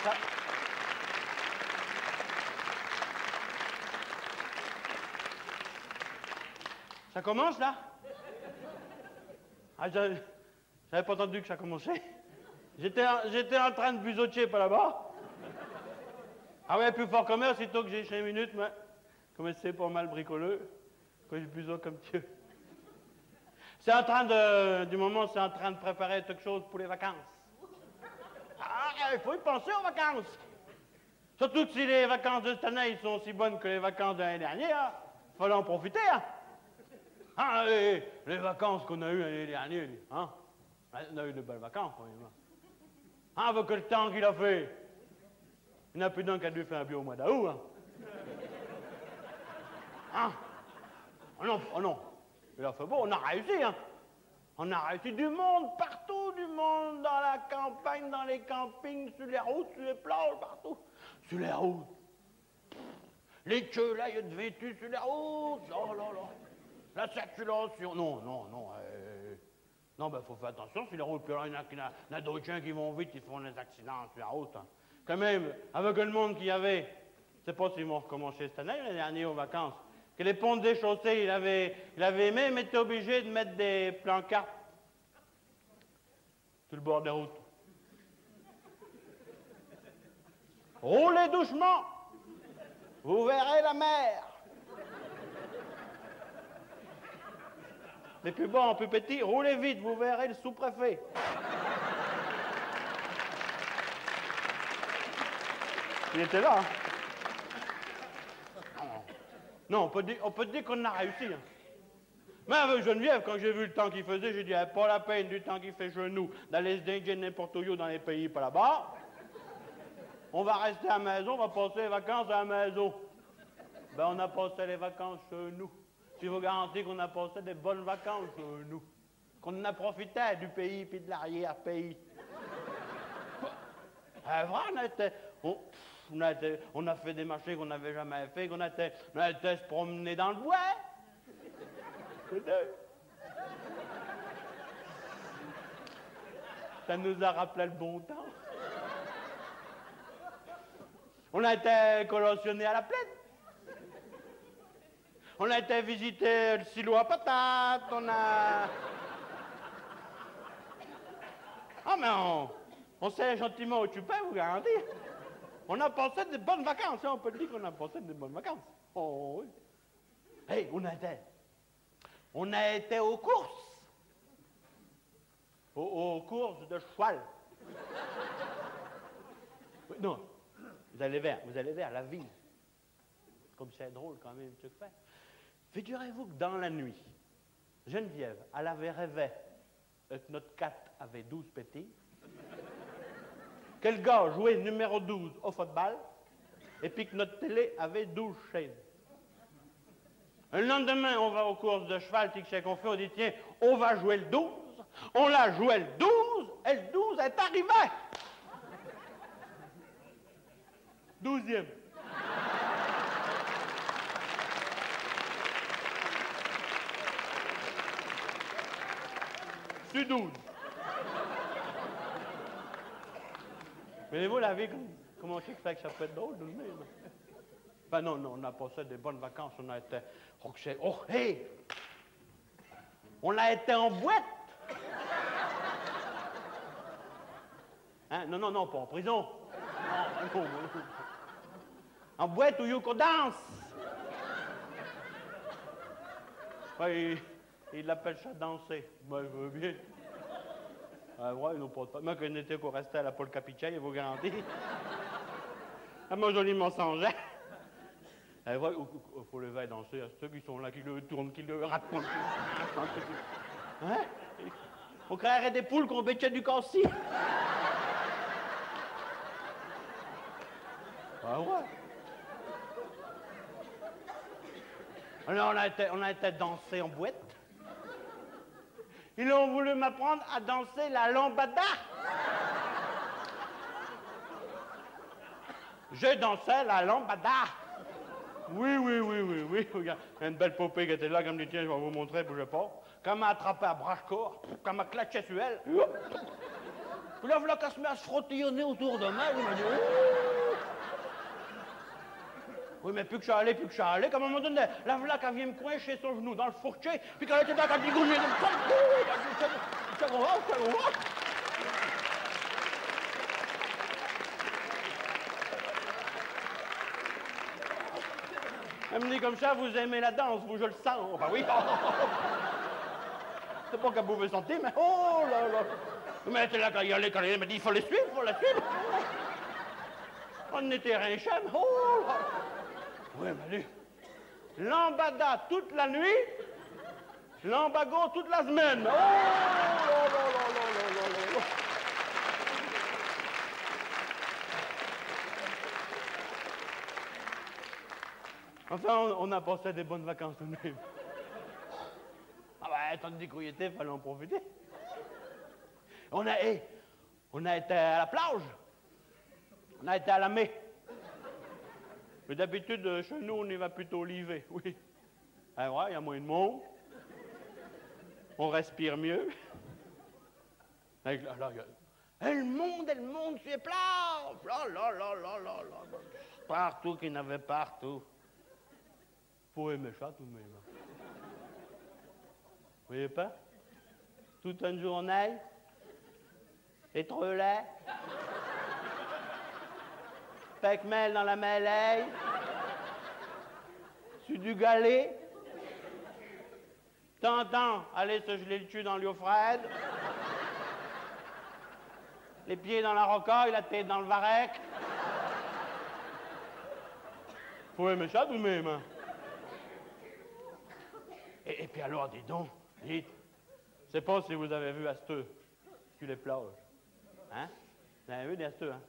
Ça, ça commence, là? Ah, j'avais pas entendu que ça commençait. J'étais en train de busoter par là-bas. Ah ouais, plus fort que moi, aussitôt que j'ai 5 minutes, moi, comme c'est pas mal bricoleux, que je busote comme Dieu. C'est en train de, du moment, c'est en train de préparer quelque chose pour les vacances. Ah, il faut y penser aux vacances. Surtout que si les vacances de cette année sont aussi bonnes que les vacances de l'année dernière, il fallait en profiter, hein. Ah, les vacances qu'on a eues l'année dernière, hein. On a eu de belles vacances, quand même. Ah, avec le temps qu'il a fait. Il n'y en a plus d'un qui a dû faire un bio au mois d'août, hein. Hein? Oh non, oh non. Il a fait beau, on a réussi, hein. On a réussi du monde, partout, du monde, dans la campagne, dans les campings, sur les routes, sur les plages, partout. Sur les routes. Les queues, là, il y a de vêtus sur les routes. Oh là là. La circulation. Non, non, non. Non, ben, faut faire attention sur les routes. Puis là, il y en a d'autres gens qui vont vite, ils font des accidents sur la route, hein. Quand même, avec le monde qu'il y avait, je ne sais pas s'ils vont recommencer cette année, l'année dernière aux vacances, que les ponts déchaussés, il avait même été obligé de mettre des plancartes sur le bord des routes. Roulez doucement, vous verrez la mer. Les plus bons, plus petits, roulez vite, vous verrez le sous-préfet. Il était là, hein. Non, on peut dire qu'on a réussi, hein. Mais avec Geneviève, quand j'ai vu le temps qu'il faisait, j'ai dit, pas la peine du temps qu'il fait chez nous, d'aller se dinguer n'importe où dans les pays par là-bas. On va rester à la maison, on va passer les vacances à la maison. Ben, on a passé les vacances chez nous. Je vous garantis qu'on a passé des bonnes vacances chez nous. Qu'on en a profité du pays puis de l'arrière-pays. Vrai, on a fait des marchés qu'on n'avait jamais fait, on a été se promener dans le bois. Ça nous a rappelé le bon temps. On a été collationné à la plaine. On a été visiter le silo à patates, on a... Ah, mais on s'est gentiment occupé, vous garantir. On a passé de bonnes vacances, hein, on peut dire qu'on a passé de bonnes vacances. Oh oui. Hey, on a été aux courses. Aux courses de cheval. Non, vous allez vers la ville. Comme c'est drôle quand même, ce que fait. Figurez-vous que dans la nuit, Geneviève, elle avait rêvé que notre 4 avait 12 petits, que le gars jouait numéro 12 au football, et puis que notre télé avait 12 chaînes. Le lendemain, on va aux courses de cheval, puis qu'est-ce qu'on fait? On dit, tiens, on va jouer le 12. On l'a joué le 12, et le 12 est arrivé. 12e. Sur 12. Mais vous la vie, comment c'est que ça peut être drôle, 12 000? Ben non, on a passé des bonnes vacances, on a été... Oh, hey! On a été en boîte! Hein? Non, pas en prison. Non. En boîte où il y a qu'on danse. Ouais, il l'appelle ça danser. Moi, je veux bien. Ouais, ils n'ont pas de pas. Moi, quand j'étais qu'on restait à la Paul Capitale, il vous garantit. Moi, joliment mensonge. Ouais, il faut lever et danser à ceux qui sont là, qui le tournent, qui le racontent. Hein? On créerait des poules qu'on bêtait du cassis. Ah ouais. Alors, on a été danser en boîte. Ils ont voulu m'apprendre à danser la lambada. Je dansais la lambada. Oui. Regarde, il y a une belle poupée qui était là, comme dit, tiens, je vais vous montrer, bougez pas. Quand m'a attrapé à bras-corps, quand m'a claqué sur elle. Puis là, voilà qu'elle se met à se frottillonner autour de moi. Il m'a dit, ouh. Oui, mais plus que je suis allé, qu'à un moment donné, la voilà qu'elle vient me coincher son genou dans le fourché, puis qu'elle était dans la bigouille, elle me dit comme ça, vous aimez la danse, vous, je le sens. Oh, bah oui. C'est pas qu'elle pouvait sentir, mais oh là là. Mais elle était là quand il allait, elle m'a dit, il faut les suivre, il faut la suivre. On était rinchés, mais oh là. Oui, mais lui, lambada toute la nuit, lambago toute la semaine. Oh là là là là là là là. Enfin, on a passé des bonnes vacances tout de même. Ah ben, tandis qu'on y était, il fallait en profiter. On a été à la plage. On a été à la mer. Mais d'habitude, chez nous, on y va plutôt l'hiver, oui. Ah ouais, il y a moins de monde. On respire mieux. Et le monde sur les plages. Là, là, là, là, là, là. Partout qu'il y en avait partout. Faut aimer ça tout de même. Vous voyez pas? Toute une journée. Pétrolet. Pecmel dans la mêlée. Sur du galet. T'entends aller se geler le cul dans l'eau froide. Les pieds dans la rocaille, la tête dans le varech. Faut aimer ça tout de même. Hein? Et puis alors, dis donc, dites, je sais pas si vous avez vu Asteux sur les plages. Hein? Vous avez vu des Asteux, hein?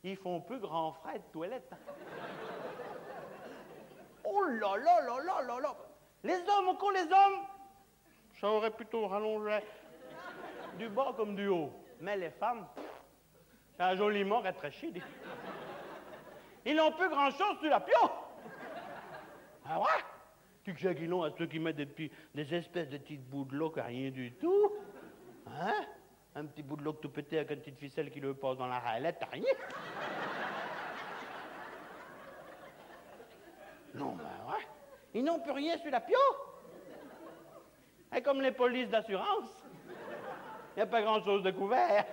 Ils font plus grand frais de toilette. Hein? Oh là là là là là là! Les hommes, encore les hommes, ça aurait plutôt rallongé. Du bas comme du haut. Mais les femmes, ça a joliment rétréchi. Ils n'ont plus grand-chose sur la pio. Ah ouais? Tu sais qu'ils l'ont à ceux qui mettent des espèces de petites bouts de l'eau qui rien du tout. Hein? Un petit bout de l'eau tout pété avec une petite ficelle qui le passe dans la railette, t'as rien. Non, ben ouais. Ils n'ont plus rien sur la pio. Et comme les polices d'assurance, il n'y a pas grand-chose de couvert.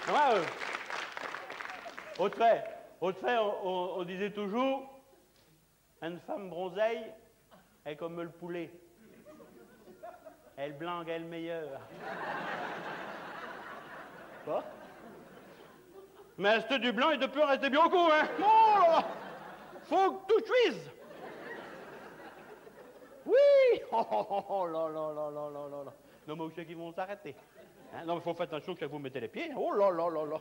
Ouais, autre fait, on disait toujours, une femme bronzée est comme le poulet. Elle blanque, elle meilleure. Quoi? Mais c'est du blanc, il ne peut rester bien au cou, hein? Oh là! Faut que tout cuise! Oui! Oh là là là là là là là! Non, mais où c'est qu'ils vont s'arrêter? Hein? Non, mais il faut faire attention que vous mettez les pieds. Oh là là là là!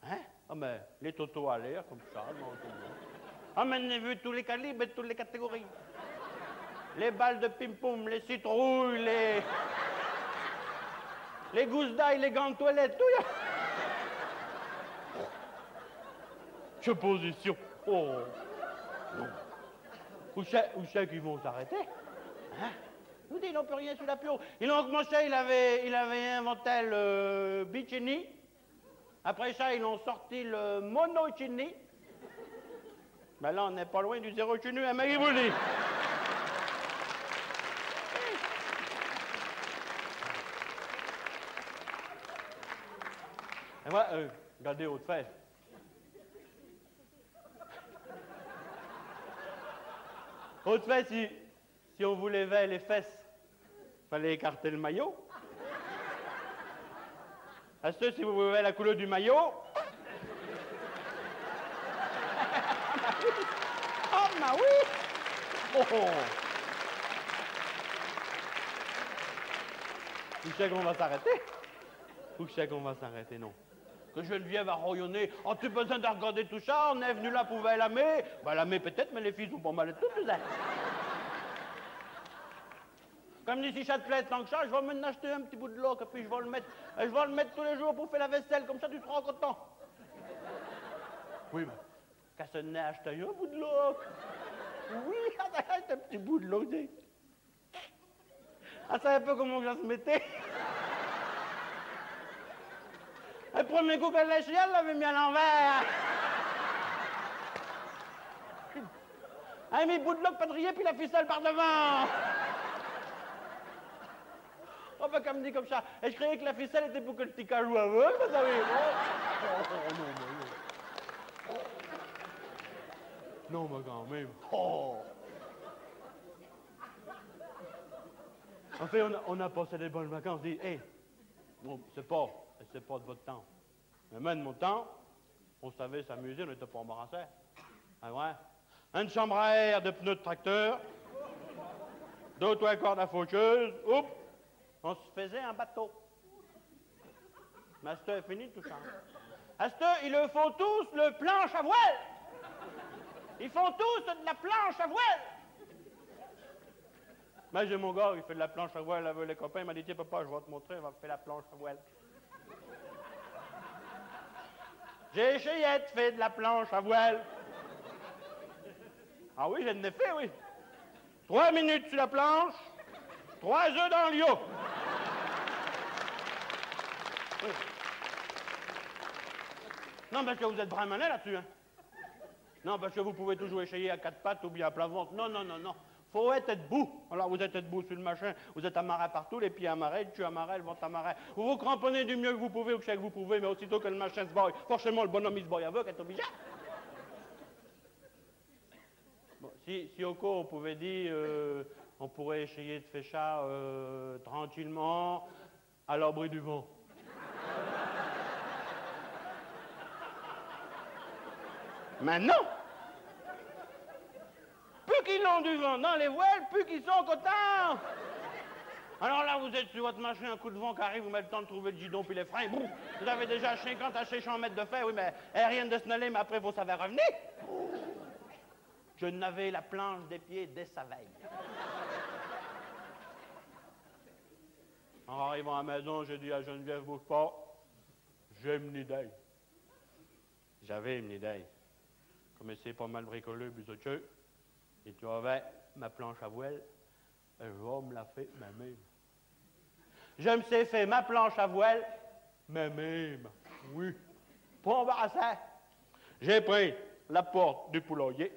Hein? Ah, mais les totos à l'air, comme ça, non, tout le monde. Ah, mais on a vu tous les calibres et toutes les catégories. Les balles de ping-pong, les citrouilles, les gousses d'ail, les gants de toilette, tout y a. Je position. Oh. Non. Où c'est qu'ils vont s'arrêter? Hein? Nous dit, ils n'ont plus rien sur la pio. Ils ont commencé, il avait inventé le bikini. Après ça, ils ont sorti le monochini. Ben là, on n'est pas loin du zéro chinu, hein, mais il vous dit. Et moi, regardez autre fait. Autre fait, si on vous levait les fesses, fallait écarter le maillot. À ce, si vous voyez la couleur du maillot. Ah, bah oui! Oh, oh. Où c'est qu'on va s'arrêter? Où c'est qu'on va s'arrêter, non? Que Geneviève a rayonné. Oh, tu as besoin de regarder tout ça? On est venu là pour voir l'aimer. Ben, l'aimer peut-être, mais les filles sont pas mal toutes, tu sais. Comme dit, si ça te plaît tant que ça, je vais m'en acheter un petit bout de l'eau, et puis je vais le mettre tous les jours pour faire la vaisselle, comme ça tu seras content. Oui, Cassonnet a acheté un bout de l'eau. Oui, c'est un petit bout de l'eau. Elle savait pas comment ça se mettait. Le premier coup qu'elle l'a chié, elle l'avait mis à l'envers. Elle a mis le bout de l'eau quadrillé puis la ficelle par devant. Oh, ben, comme dit comme ça. Et je croyais que la ficelle était pour que le petit cajou aveugle, vous savez. Non, mais quand même. Oh. En fait, on a passé des bonnes vacances. On dit, hé, bon, c'est pas de votre temps. Mais même de mon temps, on savait s'amuser, on n'était pas embarrassés. Ah ouais? Une chambre à air de pneus de tracteur, deux ou trois cordes à faucheuse, oups, on se faisait un bateau. Mais à cette heure, est fini tout ça. À cette heure, ils le font tous le planche à voile. Ils font tous de la planche à voile. Moi, j'ai mon gars, il fait de la planche à voile avec les copains. Il m'a dit, tiens, papa, je vais te montrer, on va faire la planche à voile. J'ai Cheyette fait de la planche à voile. Ah oui, je l'ai fait, oui. 3 minutes sur la planche, 3 œufs dans le liot. Oui. Non, parce que vous êtes vraiment là-dessus, hein. Non, parce que vous pouvez toujours essayer à 4 pattes ou bien à plat ventre. Non, non, non, non. Faut être debout. Alors, vous êtes debout sur le machin, vous êtes amarré partout, les pieds amarrés, le cul amarré, le ventre amarré. Vous vous cramponnez du mieux que vous pouvez ou que je sais que vous pouvez, mais aussitôt que le machin se boille, forcément, le bonhomme, il se boille avec, est obligé. Bon, si au cours, on pouvait dire, on pourrait essayer de faire ça tranquillement, à l'abri du vent. Mais non! Plus qu'ils ont du vent dans les voiles, plus qu'ils sont contents! Alors là, vous êtes sur votre machin, un coup de vent qui arrive, vous mettez le temps de trouver le guidon puis les freins, boum! Vous avez déjà 50 à 600 mètres de fer, oui, mais rien de se n'aller, mais après, vous savez revenir! Je n'avais la planche des pieds dès sa veille. En arrivant à la maison, j'ai dit à Geneviève, bouge pas, j'ai une idée. J'avais une idée. Comme c'est pas mal bricolé, bisoteux, et tu avais ma planche à voile, et je vais me la faire moi-même. Je me suis fait ma planche à voile, moi-même, oui, pas embarrassé. J'ai pris la porte du poulailler.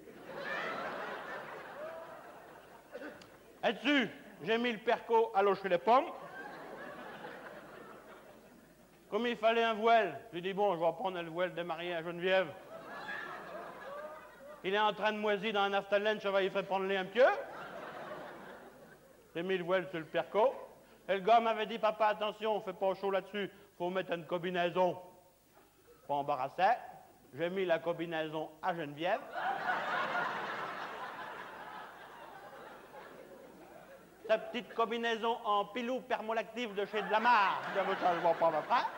Et dessus, j'ai mis le perco à locher les pommes. Comme il fallait un voile, j'ai dit, bon, je vais prendre le voile de mariée à Geneviève. Il est en train de moisir dans un aftalène, ça va y faire prendre les un pieu. J'ai mis le voile sur le perco. Et le gars m'avait dit, papa, attention, on fait pas chaud là-dessus, faut mettre une combinaison. Pas embarrassé. J'ai mis la combinaison à Geneviève. Sa petite combinaison en pilou permolactif de chez Dlamar. Je ne vois pas ma frère.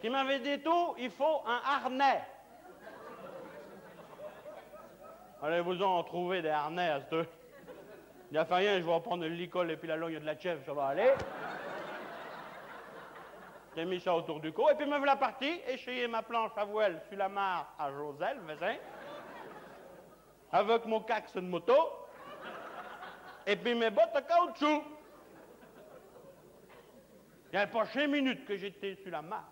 Qui m'avait dit tout, il faut un harnais. Allez, vous en trouver des harnais à ce. Il n'y a fait rien, je vais reprendre le licol et puis la longue de la chèvre, ça va aller. J'ai mis ça autour du cou, et puis me voilà parti, échayer ma planche à voile sur la mare à Joselle, voisin, avec mon cax de moto, et puis mes bottes à caoutchouc. Il n'y avait pas 5 minutes que j'étais sur la mare.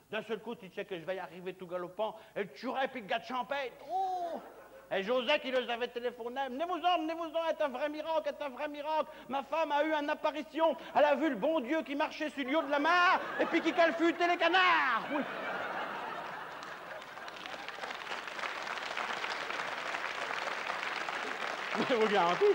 D'un seul coup, tu sais que je vais y arriver tout galopant, et le turet puis le gars de champêtre. Oh! Et José qui les avait téléphoné, venez-vous-en, est un vrai miracle, est un vrai miracle. Ma femme a eu une apparition, elle a vu le bon Dieu qui marchait sur le haut de la mare, et puis qui calfutait les canards. Oui. Je vous garantis.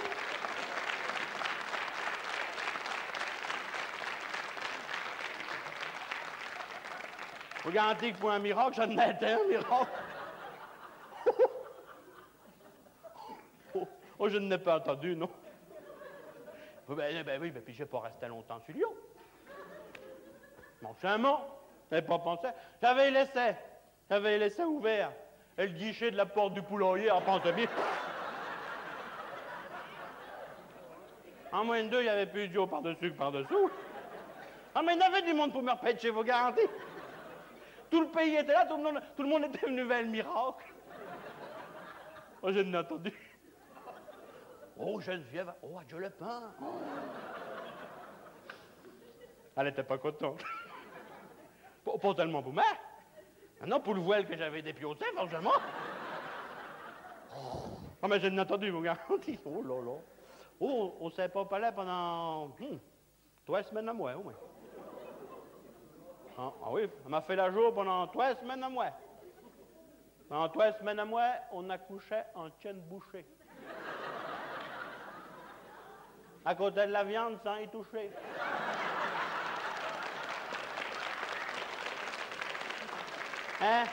Je vous garantis que pour un miracle, ça n'a été un miracle. Oh, je ne l'ai pas entendu, non. Ben oui, puis je n'ai pas resté longtemps sur Lyon. Mon chaman, je n'avais pas pensé. J'avais laissé ouvert. Et le guichet de la porte du poulailler en pensait bien. En moins de 2, il n'y avait plus d'eau par-dessus que par-dessous. Ah, mais il y avait du monde pour me repêcher, vos garanties. Tout le pays était là, tout le monde était venu vers le miracle. Oh, je n'ai entendu. Oh, Geneviève, oh, adieu le pain. Oh. Elle n'était pas contente. Pas tellement pour moi. Non, pour le voile que j'avais dépioté, forcément. Oh, mais je n'ai entendu, mon gars. Oh là là. Oh, on ne s'est pas parlé pendant 3 semaines à moi, au moins. Ah oui, elle m'a fait la jour pendant 3 semaines à moi. Pendant 3 semaines à moi, on accouchait en tienne bouchée. À côté de la viande sans y toucher. Hein?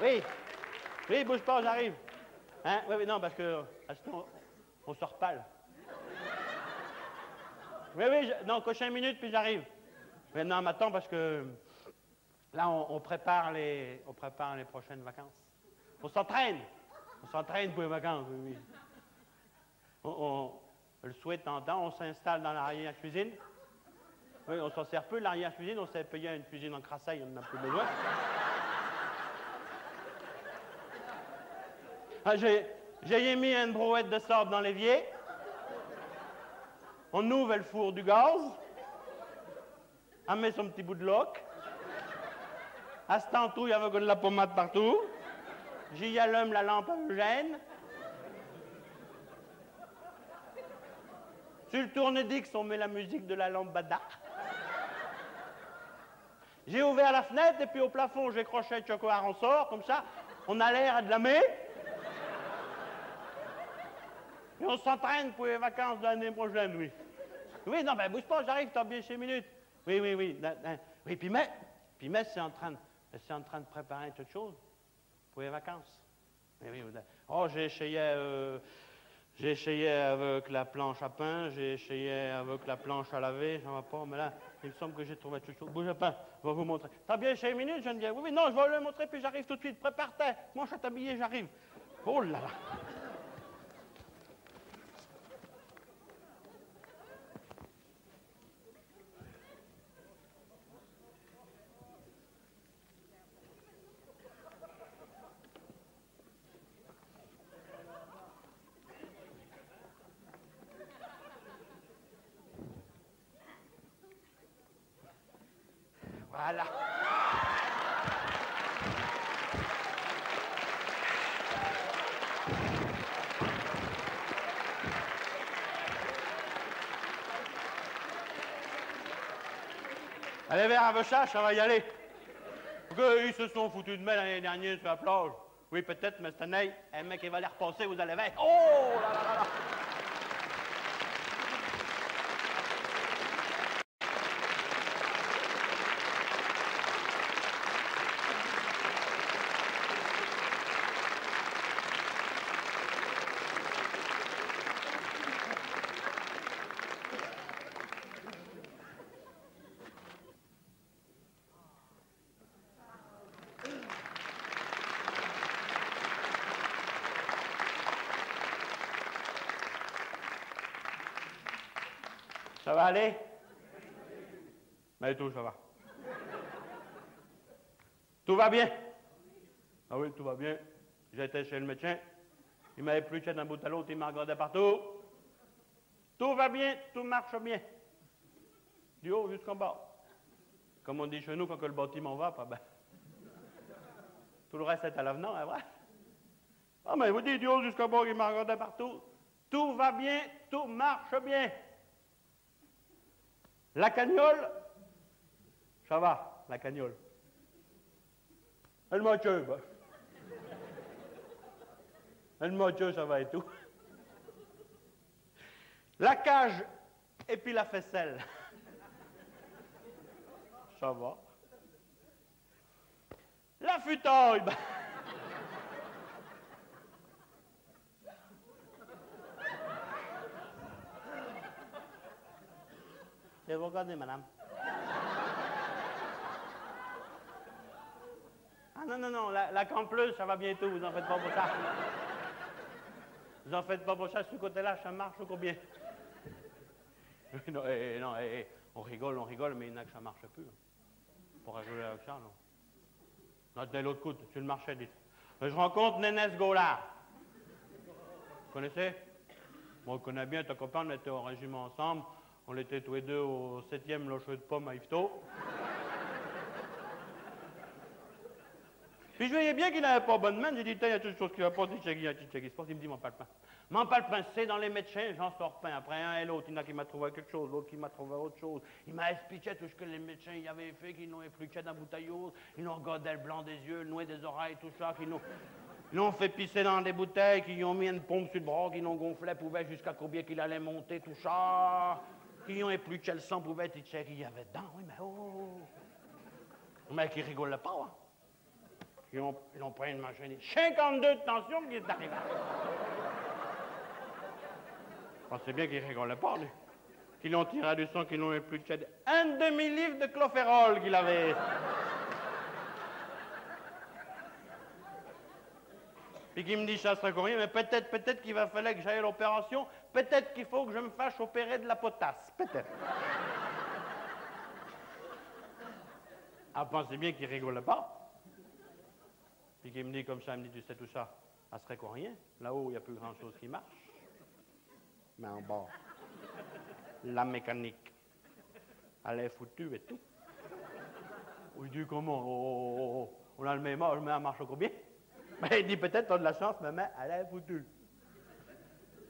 Oui. Oui, bouge pas, j'arrive. Hein? Oui, non, parce que sinon, on se repale. Oui, non, coche 1 minute, puis j'arrive. Mais non, mais attends, parce que là, on prépare les prochaines vacances. On s'entraîne. On s'entraîne pour les vacances, oui. On le souhaite en temps, on s'installe dans l'arrière-cuisine. Oui, on s'en sert peu, l'arrière-cuisine, on s'est payé une cuisine en crassaille, on n'en a plus besoin. Ah, j'ai mis une brouette de sable dans l'évier. On ouvre le four du gaz. On met son petit bout de loc. À ce temps, il y avait de la pommade partout. J'y allume la lampe halogène. Sur le tourne-dix, on met la musique de la lambada. J'ai ouvert la fenêtre et puis au plafond, j'ai croché le chocolat en sort, comme ça, on a l'air de la mer. Et on s'entraîne pour les vacances de l'année prochaine, oui. Oui, non, ben bouge pas, j'arrive, t'as bien 5 minutes. Oui. Oui, puis mais c'est en train de préparer toute chose pour les vacances. Oui. Oh, j'ai essayé avec la planche à pain, j'ai essayé avec la planche à laver, ça va pas, mais là, il me semble que j'ai trouvé toute chose. Bouge pas, je vais vous montrer. T'as bien 5 minutes, Geneviève? Oui, non, je vais le montrer, puis j'arrive tout de suite. Prépare-toi, moi je suis habillé, j'arrive. Oh là là! Voilà. Allez vers Avechage, ça va y aller. Ils se sont foutus de moi l'année dernière sur la plage. Oui, peut-être, mais cette année, un mec qui va les repasser, vous allez voir. Oh là là là là! Ça va aller? Mais tout, ça va. Tout va bien? Ah oui, tout va bien. J'étais chez le médecin. Il m'avait plus d'un bout à l'autre, il m'a regardé partout. Tout va bien, tout marche bien. Du haut jusqu'en bas. Comme on dit chez nous, quand le bâtiment va, pas ben. Tout le reste est à l'avenant, hein, vrai? Ah, mais vous dites du haut jusqu'en bas, il m'a regardé partout. Tout va bien, tout marche bien. La cagnole, ça va, la cagnole. Elle m'a tué, ben. Elle m'a tué, ça va et tout. La cage et puis la faisselle. Ça va. La futaille, ben. Et vous regardez, madame. Ah non, la campleuse, ça va bientôt, vous en faites pas pour ça. Vous en faites pas pour ça, ce côté-là, ça marche ou combien? Non, on rigole, mais il y en a que ça marche plus. Pour rigoler avec ça, non. Non, de l'autre côté, sur le marché, dites. Je rencontre Nénès Gaulard. Vous connaissez? Moi, je connais bien ta copain, on était au régiment ensemble. On était tous les deux au 7e locher de pommes à Yvetot. Puis je voyais bien qu'il n'avait pas bonne main. J'ai dit, il y a toute chose qui va pas. Il y a qui se passe. Il me dit, m'en parle pas. M'en parle pas, c'est dans les médecins, j'en sors pas. Après un et l'autre, il y en a qui m'a trouvé quelque chose, l'autre qui m'a trouvé autre chose. Il m'a expliqué tout ce que les médecins y avaient fait, qu'ils n'ont épluché d'un bouteillot, ils l'ont regardé le blanc des yeux, le noué des oreilles, tout ça, qu'ils l'ont fait pisser dans des bouteilles, qu'ils ont mis une pompe sur le bras, qu'ils l'ont gonflé la poubelle jusqu'à combien qu'il allait monter, tout ça. Qu'ils ont épluché le sang, pouvait être qu'il y avait dedans. Oui, mais oh! Mais qui rigole pas, hein? Ils ont pris une machine. 52 de tension qui est arrivé. Je pensais bien qu'ils rigolaient pas, lui. Qu'ils l'ont tiré du sang, qu'ils l'ont épluché. Un demi-livre de chlorférol qu'il avait. Puis qu'il me dit, ça serait combien, mais peut-être qu'il va falloir que j'aille à l'opération. Peut-être qu'il faut que je me fasse opérer de la potasse. Peut-être. Ah, pensez bien qu'il rigolait pas. Puis qu'il me dit comme ça, il me dit, tu sais tout ça, ça serait quoi rien? Là-haut, il n'y a plus grand-chose qui marche. Mais en bas, la mécanique, elle est foutue et tout. Oui, il dit comment? On a le même âge, mais elle marche combien? Mais il dit peut-être, t'as de la chance, mais elle est foutue.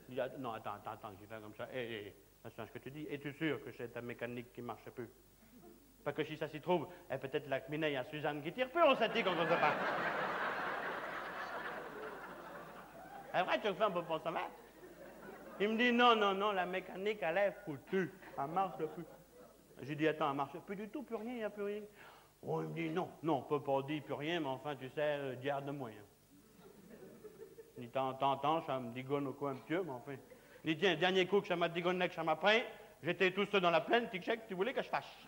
Il dit, non, attends, j'ai fait comme ça. C'est ce que tu dis. Es-tu sûr que c'est ta mécanique qui ne marche plus? Parce que si ça s'y trouve, peut-être la Mineille à Suzanne qui tire plus, on s'est dit quand on se bat. C'est vrai, tu fais un peu pour ça, va? Il me dit, non, la mécanique, elle est foutue. Elle ne marche plus. J'ai dit, attends, elle ne marche plus du tout, plus rien, il n'y a plus rien. Oh, il me dit, non, on ne peut pas dire plus rien, mais enfin, tu sais, garde-moi. Il dit, t'entends, ça me digonne au coin un petit peu, mais enfin. Il dit, tiens, dernier coup que ça m'a digonné, que ça m'a pris, j'étais tout seul dans la plaine, tic-chac, tu voulais que je fâche.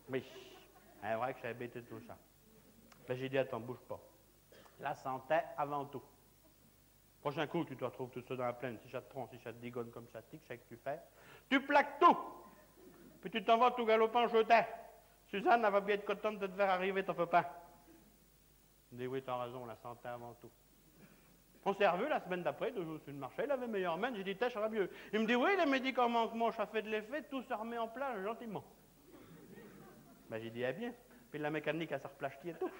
Oui, c'est vrai que j'ai bêté tout ça. Ben, j'ai dit, attends, bouge pas. La santé avant tout. Prochain coup, tu te retrouves tout seul dans la plaine. Si ça te prend, si ça te digonne comme ça, tic-chac, tu fais. Tu plaques tout. Puis tu t'en vas tout galopant jeter. Suzanne, elle va bien être contente de te faire arriver ton copain. Je dis, oui, t'as raison, la santé avant tout. On s'est revu la semaine d'après, 2 jours sur le marché, il avait meilleure main, j'ai dit, ça va mieux. Il me dit, oui, les médicaments que moi, ça fait de l'effet, tout se remet en place gentiment. Ben, j'ai dit, eh bien. Puis la mécanique, elle se replache qui et tout.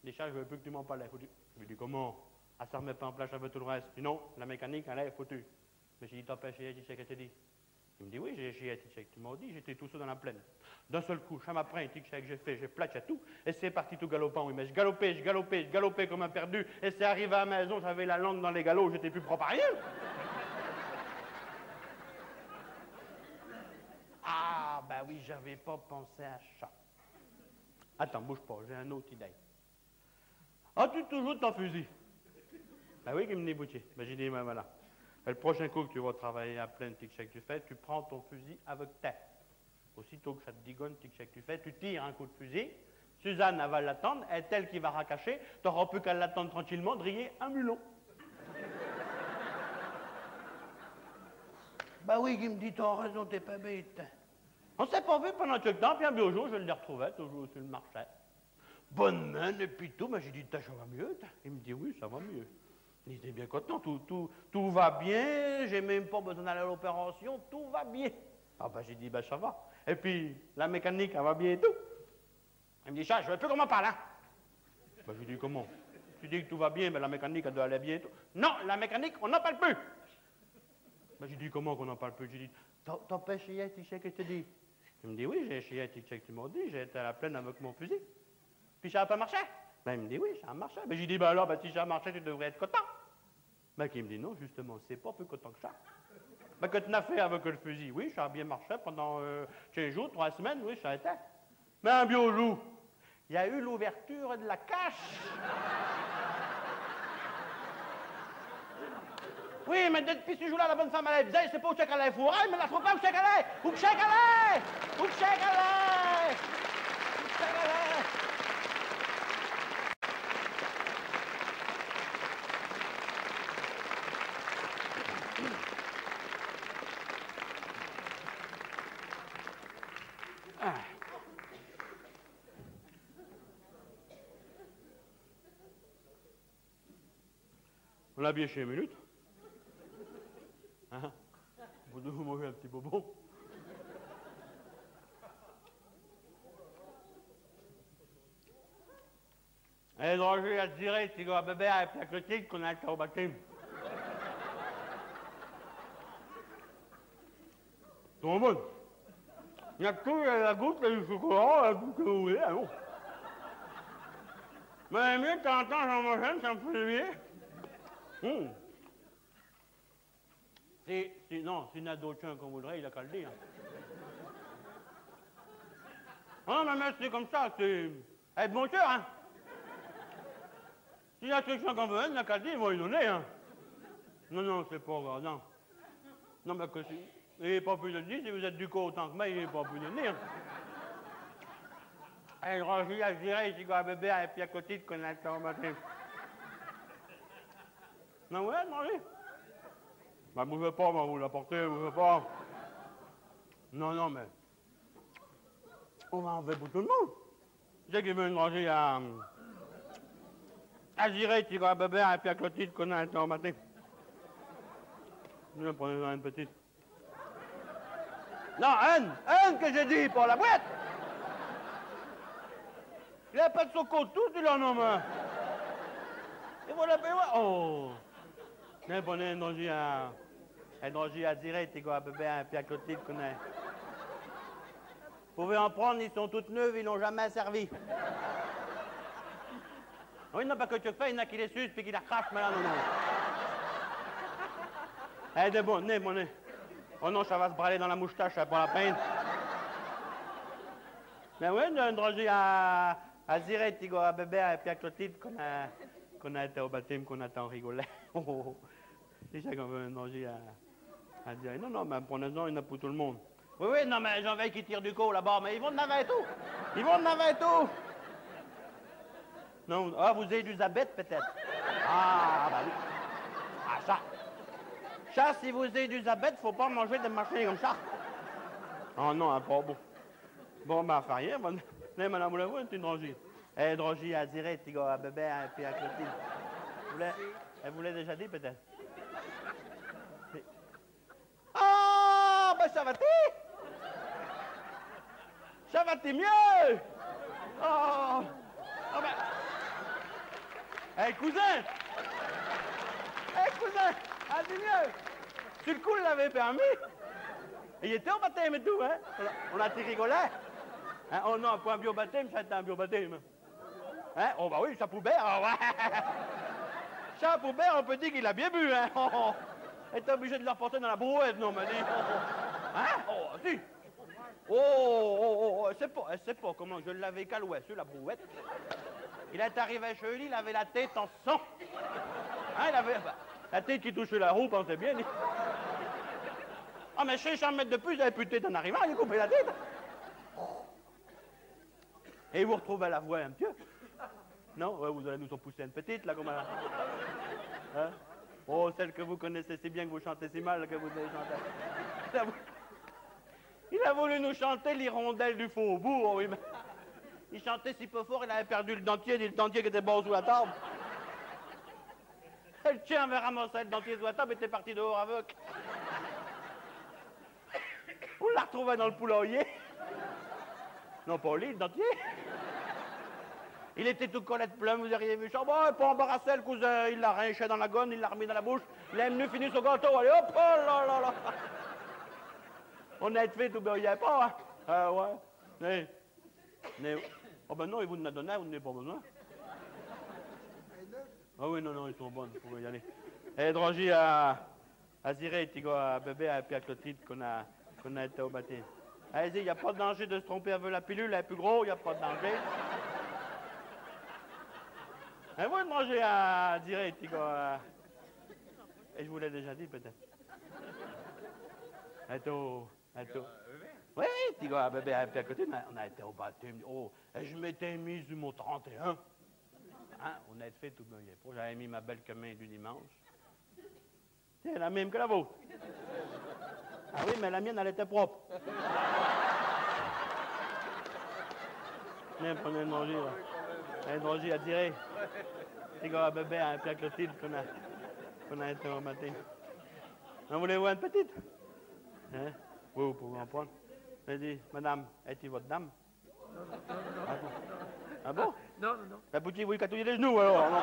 Les chats, je veux plus que tu m'en parles, foutu. Je lui dis, comment? Elle se remet pas en place avec tout le reste. Je dis, non, la mécanique, elle est foutue. Mais j'ai dit, t'as pas chié, tu sais ce que tu dis? Il me dit, oui, j'ai chié, tu sais que tu m'as dit, j'étais tout seul dans la plaine. D'un seul coup, ça m'a pris un tic que j'ai fait, j'ai plaqué tout, et c'est parti tout galopant, oui, mais je galopais comme un perdu, et c'est arrivé à la maison, j'avais la langue dans les galops, j'étais plus propre à rien. Ah, ben oui, j'avais pas pensé à ça. Attends, bouge pas, j'ai un autre idée. As-tu toujours ton fusil? Ben oui, qu'il me dit Boutier. Ben j'ai dit, ben voilà. Le prochain coup que tu vas travailler à plein tic-chac que tu fais, tu prends ton fusil avec tête. Aussitôt que ça te digonne, tic-chac que tu fais, tu tires un coup de fusil. Suzanne, elle va l'attendre, elle est elle qui va racacher. Tu n'auras plus qu'à l'attendre tranquillement, driller un mulot. Ben oui, il me dit, t'as raison, t'es pas bête. On s'est pas vu pendant tout le temps, puis un beau jour, je le retrouvais, toujours sur le marché. Bonne main, et puis tout, mais j'ai dit, ça va mieux? Il me dit, oui, ça va mieux. Il était bien content, tout va bien, j'ai même pas besoin d'aller à l'opération, tout va bien. Ah ben j'ai dit, ben ça va. Et puis, la mécanique, elle va bien et tout. Il me dit, ça, je veux plus qu'on m'en parle, hein? Ben j'ai dit, comment? Tu dis que tout va bien, mais la mécanique, elle doit aller bien et tout. Non, la mécanique, on n'en parle plus. Ben j'ai dit, comment qu'on n'en parle plus? J'ai dit, t'as pas chié, tu sais que je te dis? Il me dit, oui, j'ai chié, tu sais que tu m'as dit, j'ai été à la plaine avec mon fusil. Puis ça n'a pas marché? Ben il me dit, oui, ça a marché. Ben j'ai dit, ben alors, ben, si ça a marché, tu devrais être content. Ben il me dit, non, justement, c'est pas plus content que ça. Ben que tu n'as fait avec le fusil? Oui, ça a bien marché pendant 15 jours, 3 semaines, oui, ça a été. Mais un biojou, il y a eu l'ouverture de la cache. Oui, mais depuis ce jour-là, la bonne femme, elle disait, c'est pas où c'est qu'elle est fourrée, mais la trouve pas où c'est qu'elle est. Où c'est qu'elle est? Où c'est qu'elle est? Où c'est qu'elle est? Ah. On l'a bien chez une minute. Hein? Vous devez manger un petit bobo. Et Roger a tiré, c'est un bébé avec la critique qu'on a été au baptême. Trop bon. Il y a tout, la goutte, le chocolat, la goutte que vous voulez, hein. Mais mieux de temps en temps, j'en mange un, ça me fait bien. Non, s'il y en a d'autres choses qu'on voudrait, il a qu'à le dire. Non, mais c'est comme ça, c'est... Être bon cœur, hein. S'il y a quelque chose qu'on veut, il n'a qu'à le dire, ils vont lui donner, hein. Non, c'est pas grave, non. Non, mais que si... Il n'est pas plus de le dire, si vous êtes du coup autant que moi, il n'est pas plus de le dire. Et Roger, je dirais, il un bébé et puis à côté, qu'on a le temps au matin. Non, ouais, Roger. Ben, bougez pas, moi, vous l'apportez, bougez pas. Non, mais... On va en faire pour tout le monde. Dès qu'il veut une Roger à gérer, il un bébé et puis à côté, qu'on a le temps au matin. Nous, prenez-en une petite. Non, une que j'ai dit, pas la boîte. Il n'y a pas de soco tout, il en a. Et voilà, oh. Mais prenez un danger à direct, il y a un bébé et puis à côté, qu'on a. Vous pouvez en prendre, ils sont toutes neuves, ils n'ont jamais servi. Oui, non, parce que tu fais, il y en a qui les sucent puis qui la crachent, mais là, non. Eh, de bon, mon nez. Oh non, ça va se braler dans la moustache, ça pas la peine. Mais oui, un drogé à direct, il y a un bébé et puis à côté, qu'on a été au baptême, qu'on a tant rigolé. C'est ça qu'on veut un drogé à direct. Non, mais prenez-en, il y en a pour tout le monde. Oui, non, mais j'en veux qui tirent du coup là-bas, mais ils vont de navet et tout. Ils vont de navet et tout. Non, vous avez du zabet peut-être. Ah, bah oui. Ah, ça. Ça, si vous avez du zabet, faut pas manger de machins comme ça. Oh non, pas bon. Bon, ben, enfin, rien. Bon, madame Oulavoine, c'est une drogie. Elle est drogie à direct, il y a un bébé et puis à Clotilde. Elle vous l'a déjà dit peut-être. Ah, ben ça va-t-il? Ça va-t-il mieux? Oh, ben... Hé, cousin! Ah, c'est mieux! Sur le coup, il l'avait permis. Il était au baptême et tout, hein? On a rigolé. Hein? Oh non, pas un bio-baptême, ça a été un bio-baptême. Hein? Oh, bah oui, Chapoubert, oh, ouais. Chapoubert, on peut dire qu'il a bien bu, hein? Oh. Elle était obligé de le reporter dans la brouette, non, m'a dit. Hein? Oh, si! C'est pas comment je l'avais caloué sur la brouette. Il est arrivé chez lui, il avait la tête en sang. Hein, il avait la tête qui touchait la roue, pensez bien. Ah, mais 500 mètres de plus, il avait plus de tête en arrivant, il a coupé la tête. Et vous retrouvez la voix un peu. Non? Ouais, vous allez nous en pousser une petite, là, comme ça. Hein? Oh, celle que vous connaissez si bien, que vous chantez si mal, que vous avez chanté. Il a voulu nous chanter l'hirondelle du faubourg, oui, mais... Il chantait si peu fort, il avait perdu le dentier qui était bon sous la table. Le chien avait ramassé le dentier sous la table et était parti dehors avec. On l'a retrouvé dans le poulailler. Non, pas lui, le dentier. Il était tout collet plein, vous auriez vu ça. Bon, pas embarrassé, le cousin, il l'a rinché dans la gonne, il l'a remis dans la bouche. Il est venu finir son gâteau, allez, hop, oh là là là. On a été fait tout bien, pas, hein? Ah ouais. Oh ben non, il vous en a donné, vous n'en avez pas besoin. Ah oui, non, ils sont bonnes, vous pouvez y aller. Et Drogi à Ziré, il y a un bébé et puis à Clotilde qu'on a été au baptême. Allez-y, il n'y a pas de danger de se tromper avec la pilule, elle est plus gros, il n'y a pas de danger. Et vous, Drogi à Ziré, il y a... Et je vous l'ai déjà dit peut-être. Attends. Oui, petit gars, bébé, à côté, on a été au baptême. Oh, et je m'étais mis sur mon 31. Hein, on a fait tout bien. J'avais mis ma belle main du dimanche. C'est la même que la vôtre. Ah oui, mais la mienne, elle était propre. Prenez une drôlerie, là. Une drôlerie à tirer. C'est comme un bébé à un Pierre Clotilde qu'on a été au matin. En voulez-vous une petite? Hein? Oui, vous pouvez en prendre. J'ai dit, madame, est-il votre dame? Ah bon? Ah bon? Non, non, non. La boutique, vous lui catouillez les genoux, alors. Non. Oh.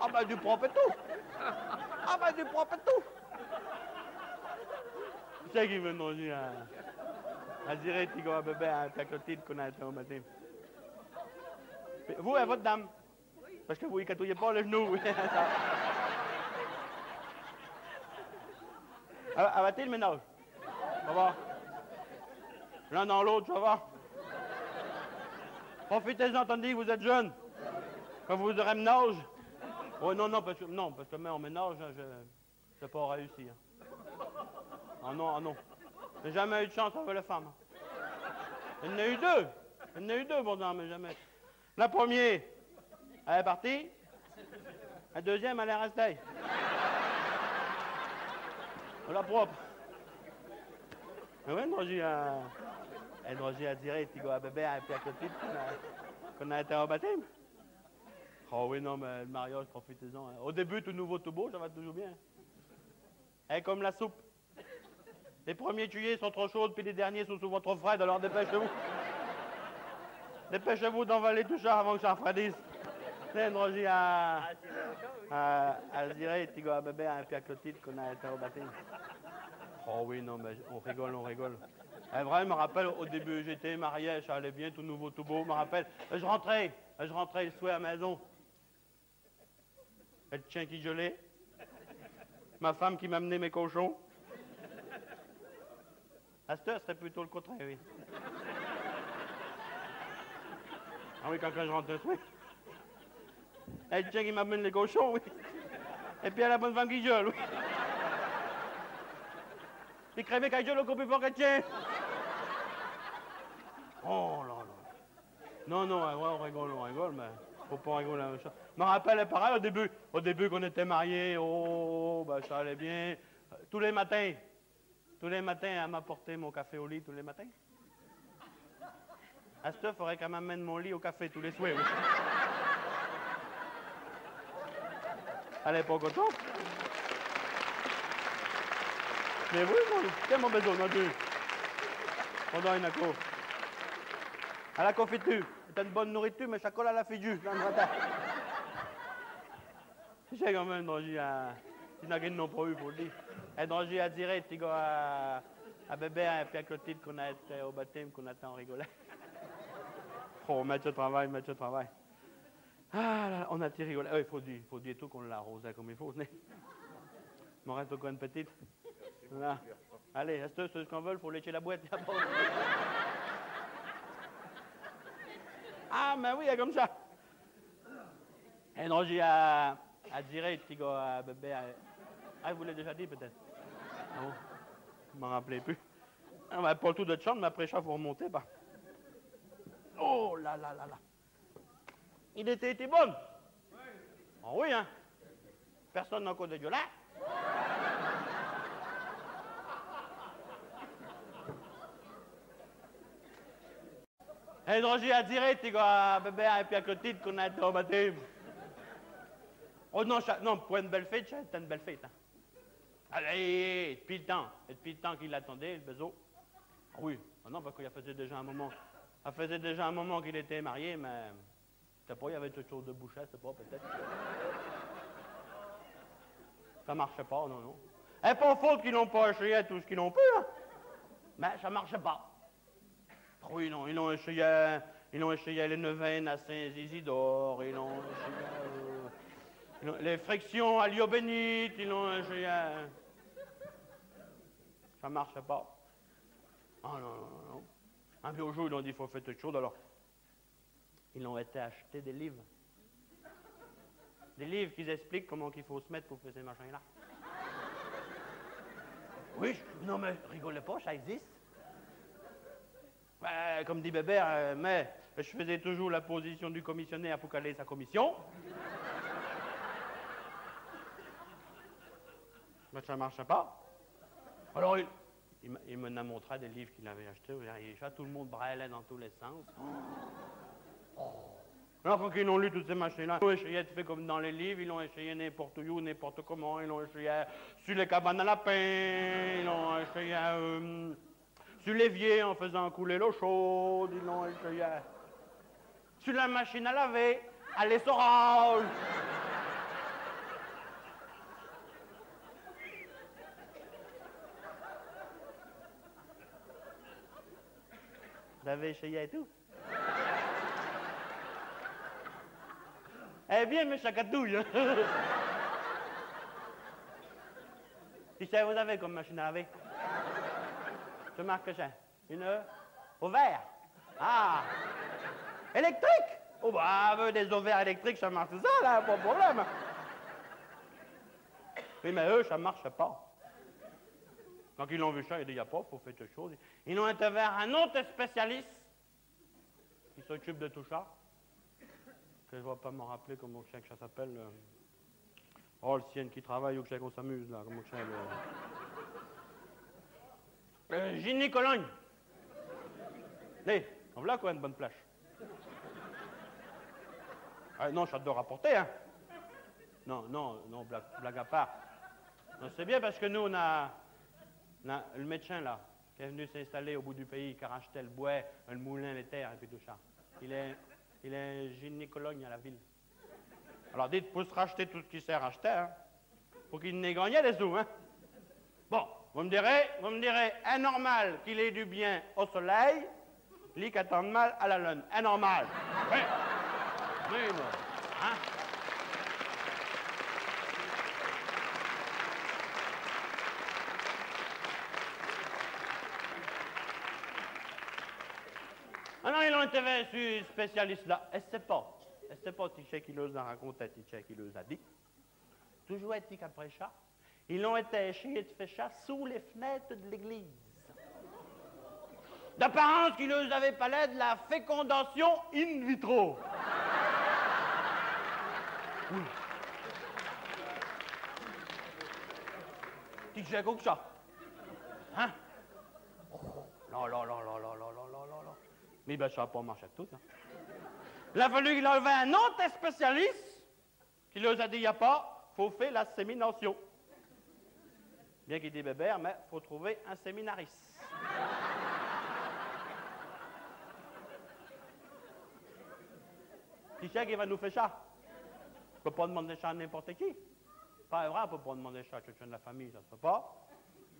Ah ben, du propre et tout. Ah ben, du propre et tout. C'est qui veut manger à dire petit gars bébé à Pierre Clotilde qu'on a été au matin. Vous, à votre dame. Parce que vous lui catouillez pas les genoux. Abattez le ménage. Va voir. L'un dans l'autre, tu vas voir. Profitez-en, tandis que vous êtes jeune. Quand vous aurez ménage. Oh non, parce que mais en ménage, je n'ai pas réussi. Hein. Ah non, ah non. J'ai jamais eu de chance avec les femmes. Il y en a eu deux. Il y en a eu deux, bon mais jamais. La première, elle est partie. La deuxième, elle est restée. La propre. Mais oui, j'ai à dire, petit gars bébé à Pierre Clotilde qu'on a été au baptême. Oh oui, non, mais le mariage, profitez-en. Hein. Au début, tout nouveau, tout beau, ça va toujours bien. Elle est comme la soupe. Les premiers tuyaux sont trop chauds, puis les derniers sont souvent trop frais, alors dépêchez-vous. Dépêchez-vous d'envaler tout ça avant que ça refroidisse. C'est une drogie à dire, petit gars bébé à Pierre Clotilde qu'on a été au baptême. Oh oui, non, mais on rigole, on rigole. Et vrai, je me rappelle, au début, j'étais marié, ça allait bien, tout nouveau, tout beau, je me rappelle. Je rentrais le soir à la maison. Et le chien qui gelait. Ma femme qui m'amenait mes cochons. À cette heure, serait plutôt le contraire, oui. Ah oui, quand je rentre le soir. Et le chien qui m'amène les cochons, oui. Et puis à la bonne femme qui gueule, oui. Il crève qu'elle gueule au plus fort que le chien. Oh là là. Non, ouais, on rigole, mais faut pas rigoler avec ça. Je me rappelle, pareil, au début qu'on était mariés, ben ça allait bien. Tous les matins, elle m'apportait mon café au lit tous les matins. À ce il faudrait qu'elle m'amène mon lit au café tous les soirs, oui. Elle n'est pas contente. Mais oui, mon besoin, non plus. On donne une cour. À la confiture. C'est une bonne nourriture, mais chaque à la figure. J'ai quand même drangé à. Il n'a qu'une non pas eu pour le dire. Un drangé à dire, petit gars à bébé, à Pierre Clotilde qu'on a été au baptême, qu'on a été en rigolant. Oh, mettre au travail. Ah là, on a été rigolé. Il faut dire tout qu'on l'arrosait comme il faut. Il m'en reste encore une petite. Voilà. Allez, c'est ce qu'on veut, il faut lécher la boîte. Ah, mais oui, comme ça. Et non, j'ai à dire, petit gars, à bébé. Ah, vous l'avez déjà dit peut-être? Non, je ne m'en rappelais plus. On va pas le tout de chambre, mais après ça, il faut remonter. Bah. Oh là. Il était bon. Oh oui, hein. Personne n'a encore de Dieu là. Et donc j'ai à dire, petit gars, bébé, à Pierre Clotilde qu'on a été au baptême. Oh non, pour une belle fête, c'était une belle fête. Hein. Allez, depuis le temps qu'il l'attendait, le bézo. Oui, non, parce qu'il faisait déjà un moment qu'il était marié, mais je sais pas, il y avait quelque chose de bouché, je sais pas, peut-être. Ça marchait pas, non. Et pas faute qu'ils n'ont pas essayé tout ce qu'ils n'ont pu, hein. Mais ça marchait pas. Oui, non, ils ont essayé les neuvaines à Saint-Isidore, ils ont essayé les frictions à Liobénite, ils ont essayé. Ça ne marchait pas. Ah non. Un peu au jour, ils ont dit qu'il faut faire quelque chose, alors ils ont été acheter des livres. Des livres qui expliquent comment il faut se mettre pour faire ces machins-là. Oui, non mais rigolez pas, ça existe. Comme dit Bébert, mais je faisais toujours la position du commissionnaire pour caler sa commission. Mais ça ne marchait pas. Alors, il me montra des livres qu'il avait achetés. Tout le monde braillait dans tous les sens. Alors, quand ils ont lu toutes ces machines-là, ils ont essayé de faire comme dans les livres, ils l'ont essayé n'importe où, n'importe comment, ils l'ont essayé sur les cabanes à lapins, ils l'ont essayé sur l'évier en faisant couler l'eau chaude, ils l'ont essayé sur la machine à laver, à l'essorage. Vous avez essayé tout? Eh bien, mes chacatouilles. Hein? Qu'est-ce que vous avez comme machine à laver? Je marque que c'est une au verre. Ah! Électrique? Oh, bah, des ovaires électriques, ça marche ça, là, pas de problème. Oui, mais eux, ça ne marche pas. Quand ils l'ont vu ça, ils disent, il n'y a pas, il faut faire quelque chose. Ils ont été vers un autre spécialiste qui s'occupe de tout ça. Que je ne vais pas me rappeler comment que ça s'appelle. Oh, le sien qui travaille ou que qu'on s'amuse, là. Comment que c'est Ginny Cologne. Hé, on voilà quoi, une bonne plage. Ah, non, ça doit rapporter, hein. Non, blague à part. Non, c'est bien parce que nous, on a le médecin, là, qui est venu s'installer au bout du pays, qui a racheté le bois, le moulin, les terres et puis tout ça. Il est gynécologue à la ville. Alors dites, pour se racheter tout ce qu'il sert à racheter, hein, pour qu'il n'ait gagné des sous, hein. Bon, vous me direz, anormal qu'il ait du bien au soleil, lui qui attend mal à la lune. Anormal. Oui. Oui, bon. Hein? Alors, ils ont été vers ce spécialiste-là. Et c'est pas Tiché qui nous a raconté, Tiché qui nous a dit. Toujours été qu'après ça, ils ont été essayer de faire ça sous les fenêtres de l'église. D'apparence qu'ils nous avaient parlé de la fécondation in vitro. Oui. Tiché comme ça. Hein? Non. Mais ben, ça n'a pas marché tout. Hein. Il a fallu qu'il enlevait un autre spécialiste qui leur a dit, il n'y a pas, il faut faire la sémination. Bien qu'il dit bébert, mais il faut trouver un séminariste. Qui c'est qui va nous faire ça? On ne peut pas demander ça à n'importe qui. Pas vrai, on ne peut pas demander ça à quelqu'un de la famille, ça ne se fait pas.